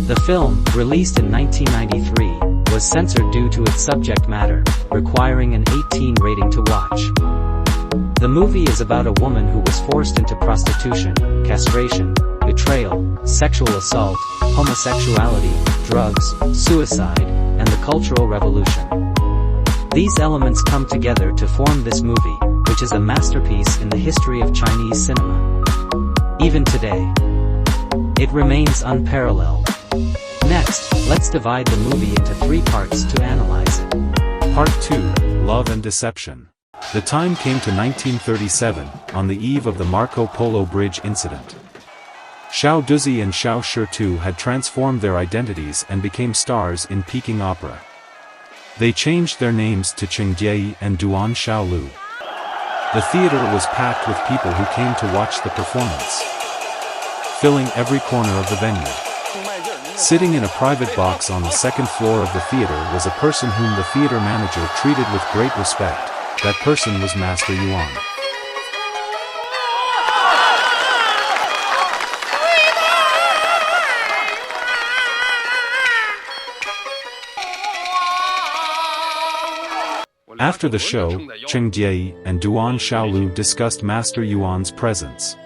The film, released in 1993, was censored due to its subject matter, requiring an 18 rating to watch. The movie is about a woman who was forced into prostitution, castration, betrayal, sexual assault, homosexuality, drugs, suicide, and the Cultural Revolution. These elements come together to form this movie, which is a masterpiece in the history of Chinese cinema. Even today, it remains unparalleled. Next, let's divide the movie into 3 parts to analyze it. Part 2, Love and Deception. The time came to 1937, on the eve of the Marco Polo Bridge incident. Xiao Duzi and Xiao Shitu had transformed their identities and became stars in Peking opera. They changed their names to Qingjie and Duan Xiaolu. The theater was packed with people who came to watch the performance, filling every corner of the venue. Sitting in a private box on the second floor of the theater was a person whom the theater manager treated with great respect. That person was Master Yuan. After the show, Qingjie and Duan Xiaolu discussed Master Yuan's presence.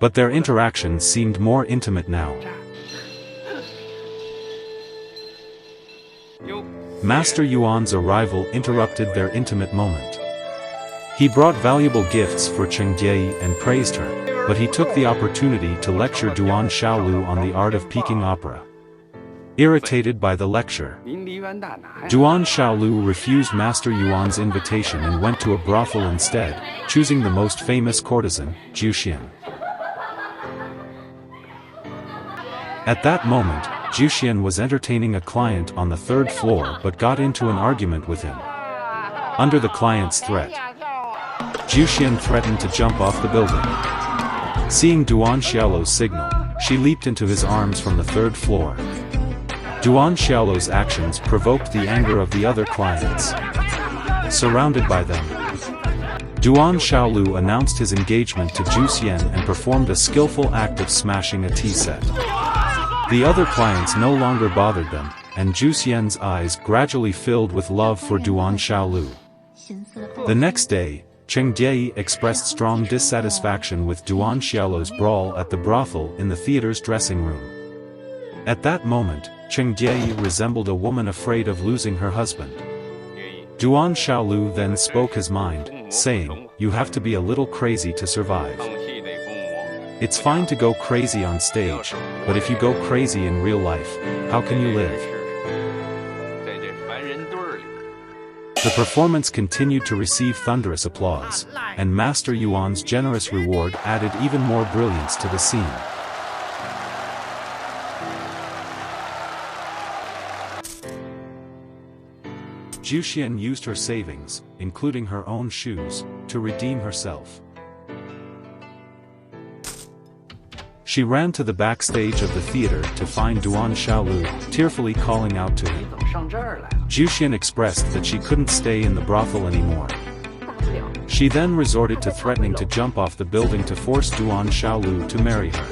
But their interaction seemed more intimate now. Master Yuan's arrival interrupted their intimate moment. He brought valuable gifts for Qingjie and praised her, but he took the opportunity to lecture Duan Xiaolu on the art of Peking opera. Irritated by the lecture, Duan Xiaolu refused Master Yuan's invitation and went to a brothel instead, choosing the most famous courtesan, Zhu Xian. At that moment, Zhu Xian was entertaining a client on the 3rd floor but got into an argument with him. Under the client's threat, Zhu Xian threatened to jump off the building. Seeing Duan Xiaolu's signal, she leaped into his arms from the 3rd floor. Duan Xiaolu's actions provoked the anger of the other clients. Surrounded by them, Duan Xiaolu announced his engagement to Zhu Xian and performed a skillful act of smashing a tea set. The other clients no longer bothered them, and Zhu Xian's eyes gradually filled with love for Duan Xiaolu. The next day, Qingjie expressed strong dissatisfaction with Duan Xiaolu's brawl at the brothel in the theater's dressing room. At that moment, Qingjie resembled a woman afraid of losing her husband. Duan Xiaolu then spoke his mind, saying, "You have to be a little crazy to survive. It's fine to go crazy on stage, but if you go crazy in real life, how can you live?" The performance continued to receive thunderous applause, and Master Yuan's generous reward added even more brilliance to the scene. Zhu Xian used her savings, including her own shoes, to redeem herself. She ran to the backstage of the theater to find Duan Xiaolu, tearfully calling out to him. Zhu Xian expressed that she couldn't stay in the brothel anymore. She then resorted to threatening to jump off the building to force Duan Xiaolu to marry her.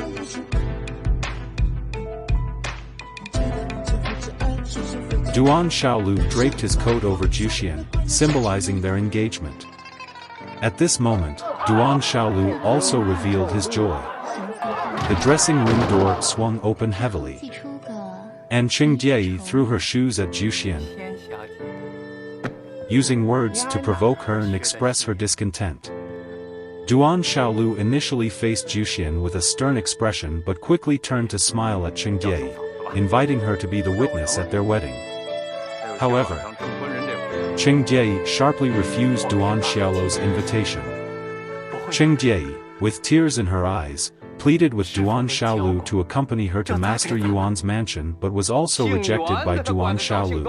Duan Xiaolu draped his coat over Zhu Xian, symbolizing their engagement. At this moment, Duan Xiaolu also revealed his joy. The dressing room door swung open heavily, and Qingjie threw her shoes at Zhu Xian, using words to provoke her and express her discontent. Duan Xiaolu initially faced Zhu Xian with a stern expression but quickly turned to smile at Qingjie, inviting her to be the witness at their wedding. However, Qingjie sharply refused Duan Xiaolu's invitation. Qingjie, with tears in her eyes, pleaded with Duan Xiaolu to accompany her to Master Yuan's mansion but was also rejected by Duan Xiaolu.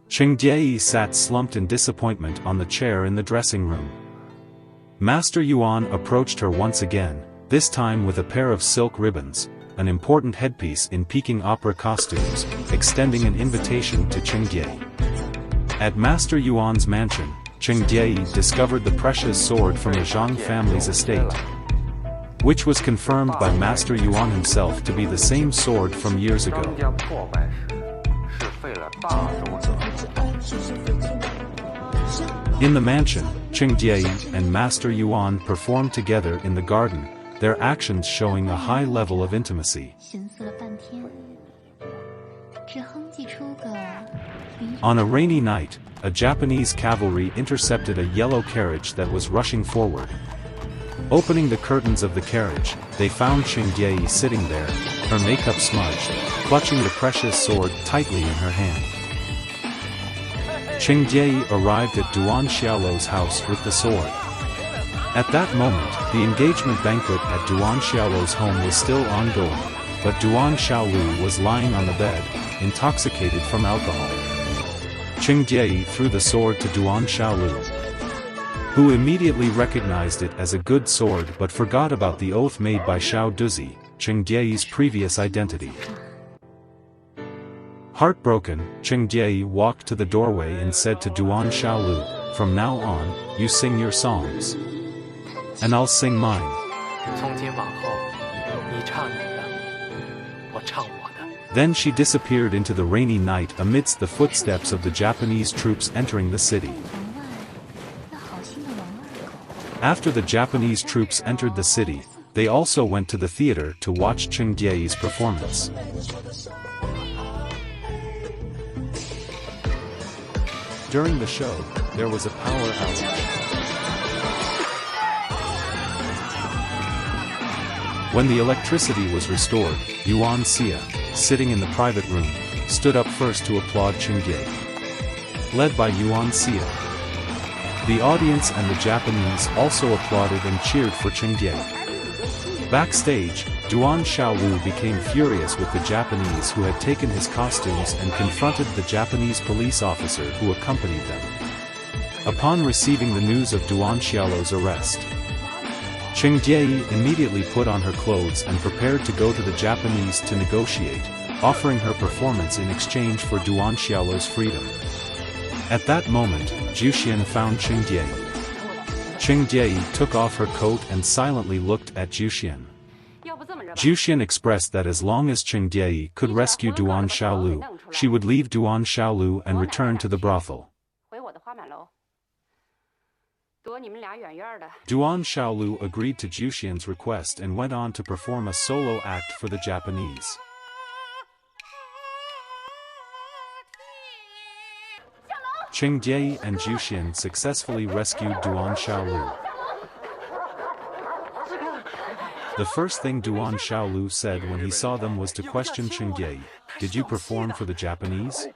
Qingjie sat slumped in disappointment on the chair in the dressing room. Master Yuan approached her once again, this time with a pair of silk ribbons, an important headpiece in Peking opera costumes, extending an invitation to Qingjie. At Master Yuan's mansion, Qingjie discovered the precious sword from the Zhang family's estate. which was confirmed by Master Yuan himself to be the same sword from years ago. In the mansion, Qingdiayi and Master Yuan performed together in the garden, their actions showing a high level of intimacy. On a rainy night, a Japanese cavalry intercepted a yellow carriage that was rushing forward. Opening the curtains of the carriage, they found Qingdiayi sitting there, her makeup smudged, clutching the precious sword tightly in her hand. Qingdiayi arrived at Duan Xiaolu's house with the sword. At that moment, the engagement banquet at Duan Xiaolu's home was still ongoing, but Duan Xiaolu was lying on the bed, intoxicated from alcohol. Qingdiayi threw the sword to Duan Xiaolu, who immediately recognized it as a good sword but forgot about the oath made by Xiao Duzi, Qingdiayi's previous identity. Heartbroken, Qingdiayi walked to the doorway and said to Duan Xiaolu, "From now on, you sing your songs. And I'll sing mine." Then she disappeared into the rainy night amidst the footsteps of the Japanese troops entering the city. After the Japanese troops entered the city, they also went to the theater to watch Qingdiayi's performance. During the show, there was a power outage. When the electricity was restored, Yuan Xia, sitting in the private room, stood up first to applaud Qingdiayi. Led by Yuan Xia, the audience and the Japanese also applauded and cheered for Qingdiayi. Backstage, Duan Xiaolu became furious with the Japanese who had taken his costumes and confronted the Japanese police officer who accompanied them. Upon receiving the news of Duan Xiaolu's arrest, Qingdiayi immediately put on her clothes and prepared to go to the Japanese to negotiate, offering her performance in exchange for Duan Xiaolu's freedom. At that moment, Juxian found Qingdiayi. Qingdiayi took off her coat and silently looked at Juxian. Juxian expressed that as long as Qingdiayi could rescue Duan Xiaolu, she would leave Duan Xiaolu and return to the brothel. Duan Xiaolu agreed to Juxian's request and went on to perform a solo act for the Japanese. Qingdiayi and Juxian successfully rescued Duan Xiaolu. The first thing Duan Xiaolu said when he saw them was to question Qingdiayi, "Did you perform for the Japanese?"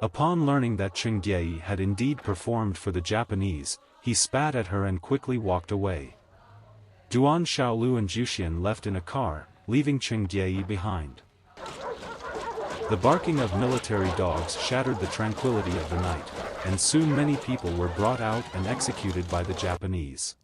Upon learning that Qingdiayi had indeed performed for the Japanese, he spat at her and quickly walked away. Duan Xiaolu and Juxian left in a car, leaving Qingdiayi behind. The barking of military dogs shattered the tranquility of the night, and soon many people were brought out and executed by the Japanese.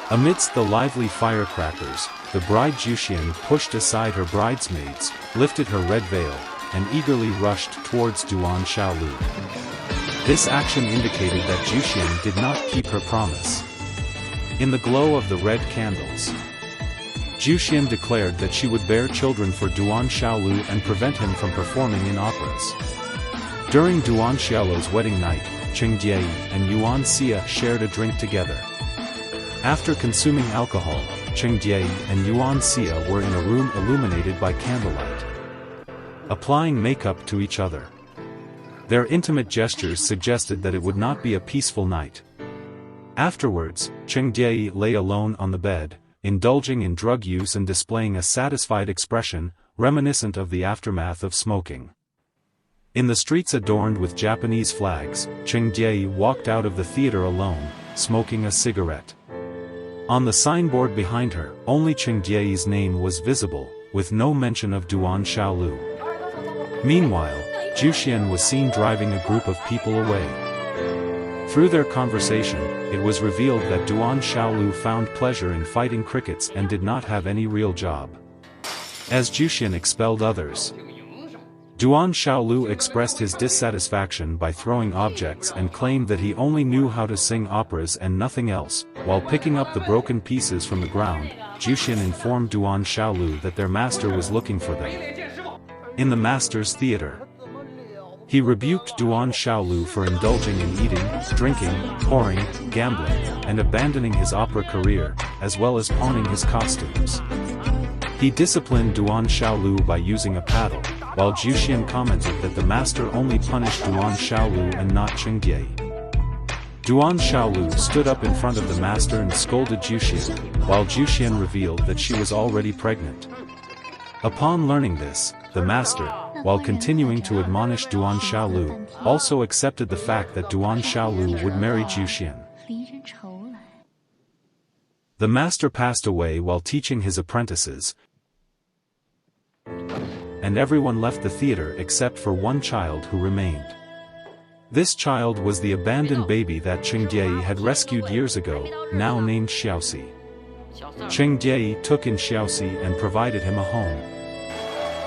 Amidst the lively firecrackers, the bride Juxian pushed aside her bridesmaids, lifted her red veil, and eagerly rushed towards Duan Xiaolu. This action indicated that Juxian did not keep her promise. In the glow of the red candles, Juxian declared that she would bear children for Duan Xiaolu and prevent him from performing in operas. During Duan Xiaolu's wedding night, Qingdiayi and Yuan Xia shared a drink together. After consuming alcohol, Qingdiayi and Yuan Xia were in a room illuminated by candlelight, applying makeup to each other. Their intimate gestures suggested that it would not be a peaceful night. Afterwards, Qingdiayi lay alone on the bed, indulging in drug use and displaying a satisfied expression, reminiscent of the aftermath of smoking. In the streets adorned with Japanese flags, Qingdiayi walked out of the theater alone, smoking a cigarette. On the signboard behind her, only Qingdiayi's name was visible, with no mention of Duan Xiaolu. Meanwhile, Juxian was seen driving a group of people away. Through their conversation, it was revealed that Duan Xiaolu found pleasure in fighting crickets and did not have any real job. As Juxian expelled others, Duan Xiaolu expressed his dissatisfaction by throwing objects and claimed that he only knew how to sing operas and nothing else. While picking up the broken pieces from the ground, Juxian informed Duan Xiaolu that their master was looking for them in the master's theater. He rebuked Duan Xiaolu for indulging in eating, drinking, whoring, gambling, and abandoning his opera career, as well as pawning his costumes. He disciplined Duan Xiaolu by using a paddle, while Juxian commented that the master only punished Duan Xiaolu and not Chengdiei. Duan Xiaolu stood up in front of the master and scolded Juxian, while Juxian revealed that she was already pregnant. Upon learning this, the master, while continuing to admonish Duan Xiaolu, also accepted the fact that Duan Xiaolu would marry Juxian. The master passed away while teaching his apprentices, and everyone left the theater except for one child who remained. This child was the abandoned baby that Chengdiei had rescued years ago, now named Xiaoxi. Chengdiei took in Xiaoxi and provided him a home.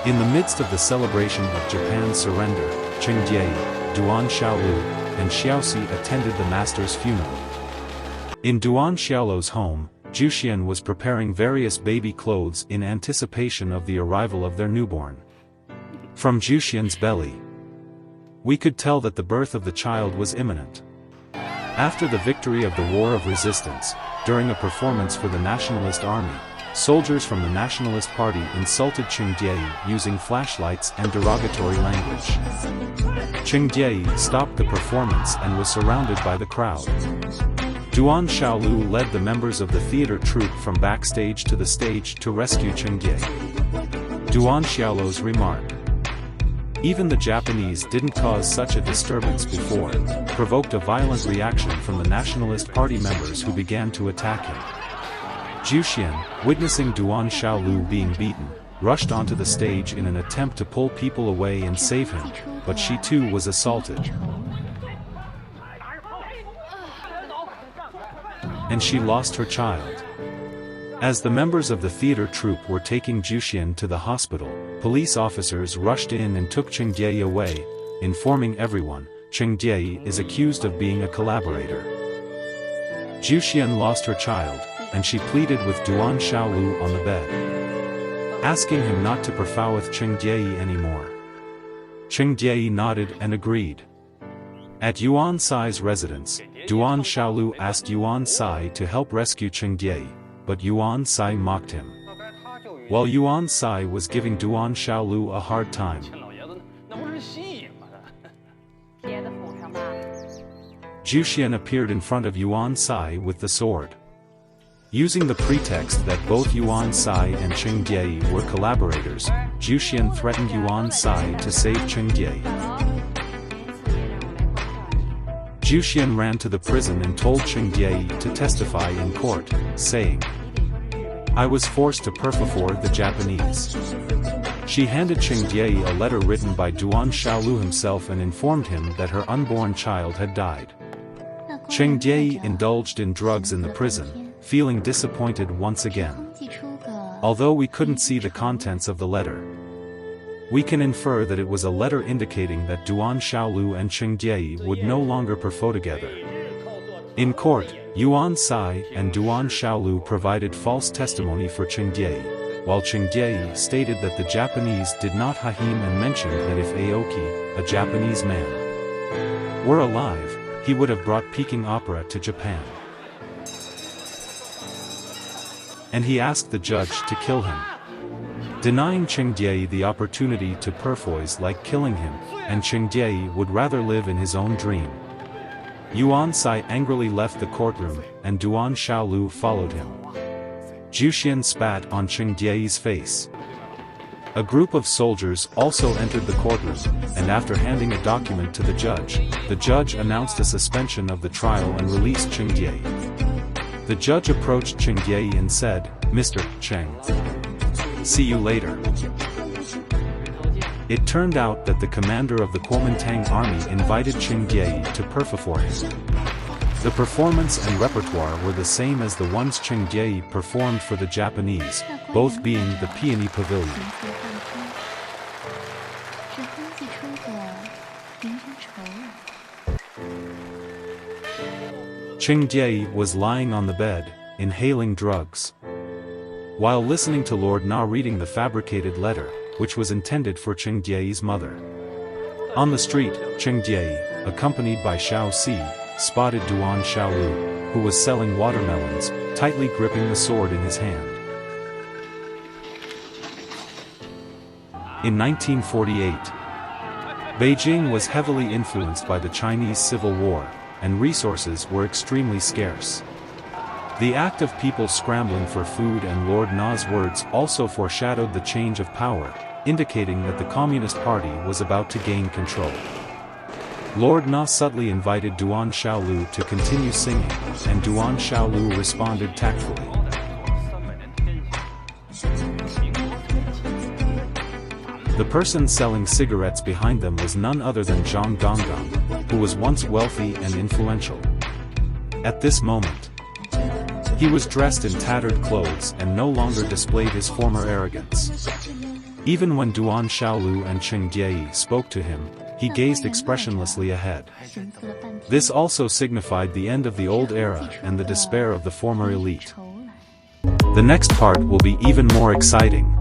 In the midst of the celebration of Japan's surrender, Chengdiei, Duan Xiaolu, and Xiaoxi attended the master's funeral. In Duan Xiaolu's home, Juxian was preparing various baby clothes in anticipation of the arrival of their newborn. From Juxian's belly, we could tell that the birth of the child was imminent. After the victory of the War of Resistance, during a performance for the Nationalist Army, soldiers from the Nationalist Party insulted Chengdiei using flashlights and derogatory language. Chengdiei stopped the performance and was surrounded by the crowd. Duan Xiaolu led the members of the theater troupe from backstage to the stage to rescue Chengdiei. Duan Xiaolu's remark, "Even the Japanese didn't cause such a disturbance before," provoked a violent reaction from the Nationalist Party members who began to attack him. Juxian, witnessing Duan Xiaolu being beaten, rushed onto the stage in an attempt to pull people away and save him, but she too was assaulted. And she lost her child. As the members of the theater troupe were taking Juxian to the hospital, police officers rushed in and took Chengdiei away, informing everyone, Chengdiei is accused of being a collaborator. Juxian lost her child, and she pleaded with Duan Xiaolu on the bed, asking him not to pursue with Chengdiei anymore. Chengdiei nodded and agreed. At Yuan Sai's residence, Duan Xiaolu asked Yuan Sai to help rescue Chengdiei, but Yuan Sai mocked him. While Yuan Sai was giving Duan Xiaolu a hard time, Juxian appeared in front of Yuan Sai with the sword. Using the pretext that both Yuan Sai and Chengdiei were collaborators, Juxian threatened Yuan Sai to save Chengdiei. Juxian ran to the prison and told Chengdiei to testify in court, saying, "I was forced to perforate the Japanese." She handed Chengdiei a letter written by Duan Xiaolu himself and informed him that her unborn child had died. Chengdiei indulged in drugs in the prison, feeling disappointed once again. Although we couldn't see the contents of the letter, we can infer that it was a letter indicating that Duan Xiaolu and Chengdiei would no longer perforate together. In court, Yuan Sai and Duan Xiaolu provided false testimony for Chengdiei, while Chengdiei stated that the Japanese did not him and mentioned that if Aoki, a Japanese man, were alive, he would have brought Peking opera to Japan. And he asked the judge to kill him, denying Chengdiei the opportunity to perforce like killing him, and Chengdiei would rather live in his own dream. Yuan Sai angrily left the courtroom, and Duan Xiaolu followed him. Juxian spat on Chengdiei's face. A group of soldiers also entered the courtroom, and after handing a document to the judge announced a suspension of the trial and released Chengdiei. The judge approached Chengdiei and said, "Mr. Cheng, see you later." It turned out that the commander of the Kuomintang army invited Chengdiei to perform him. The performance and repertoire were the same as the ones Chengdiei performed for the Japanese, both being the Peony Pavilion. Cheng Jie was lying on the bed, inhaling drugs, while listening to Lord Na reading the fabricated letter, which was intended for Cheng Jie's mother. On the street, Cheng Jie, accompanied by Xiao Si, spotted Duan Xiaolu, who was selling watermelons, tightly gripping the sword in his hand. In 1948, Beijing was heavily influenced by the Chinese Civil War, and resources were extremely scarce. The act of people scrambling for food and Lord Na's words also foreshadowed the change of power, indicating that the Communist Party was about to gain control. Lord Na subtly invited Duan Xiaolu to continue singing, and Duan Xiaolu responded tactfully. The person selling cigarettes behind them was none other than Zhang Gonggang, who was once wealthy and influential. At this moment, he was dressed in tattered clothes and no longer displayed his former arrogance. Even when Duan Xiaolu and Cheng Jie spoke to him, he gazed expressionlessly ahead. This also signified the end of the old era and the despair of the former elite. The next part will be even more exciting.